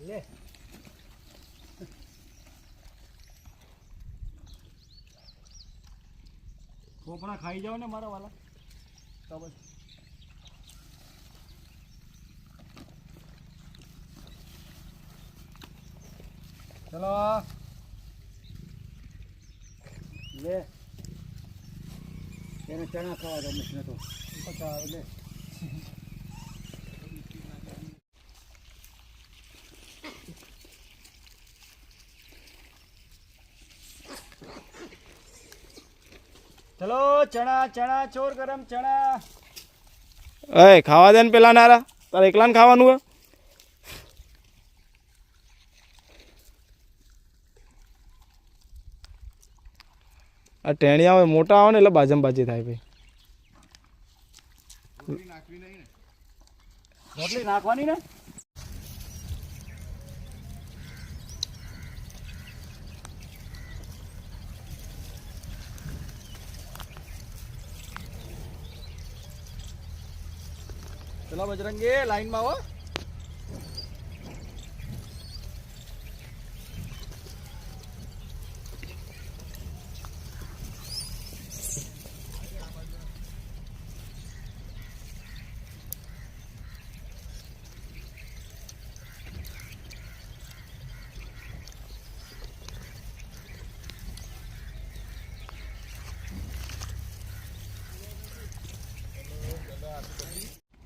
ले खोपड़ा खाई जाओ ने मारा वाला तो बस चलो ले तेरे चना खावा दो मुझे तो पता ले चलो चना चना चोर गरम चना ए खावा दे पेला नारा तारे एकला ने खावानुं है आ टेणिया मोटा आवे ने એટલે બાજમ બાજી થાય ભાઈ રોટલી નાખવાની ને चलो बजरंगी लाइन में आओ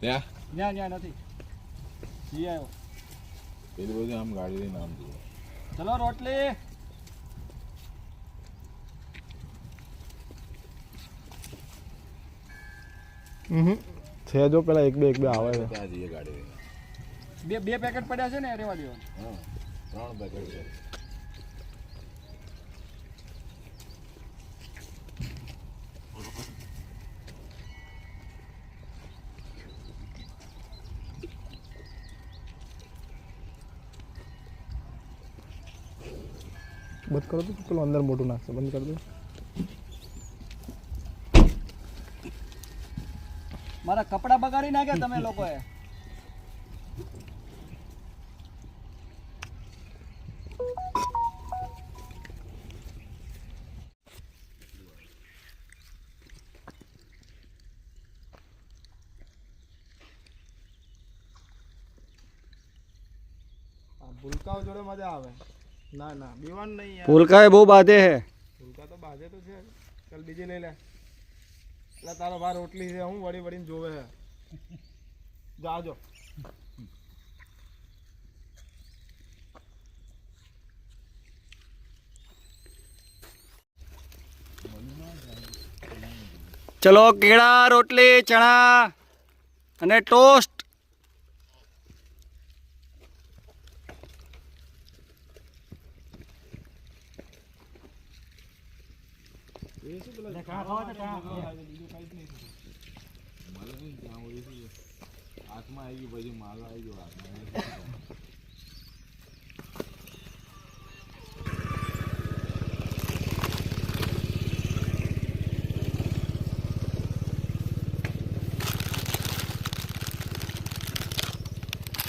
क्या न्या न्या नहीं जी आयो પેલી બધું આમ ગાડી લઈને આમ જુઓ चलो रोटली છે જો પેલા એક બે આવે છે ત્યાં જઈએ ગાડી લઈને બે પેકેટ પડ્યા છે ને રેવા દો હા 3 પેકેટ છે બંધ કરો તો પેલું અંદર મોટું નાખશે બંધ કરી દો મારા કપડા બગાડી નાખ્યા તમે લોકોએ ભૂલકાઓ જોડે મજા આવે ના ના બીવાન નહીં યાર फुलका है वो बाधे है ભૂલકા તો બાજે તો છે ચાલ બીજી લઈ લે એટલે તારો ભાર રોટલી છે હું વળી વળીને જોવે છે જાજો चलो केड़ा रोटली चना अने टोस्ट હાથમાં આવી ગયું પછી માલ આવી ગયો હાથમાં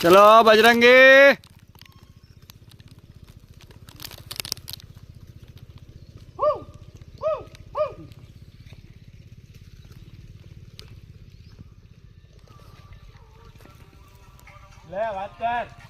चलो बजरंगी ले बात कर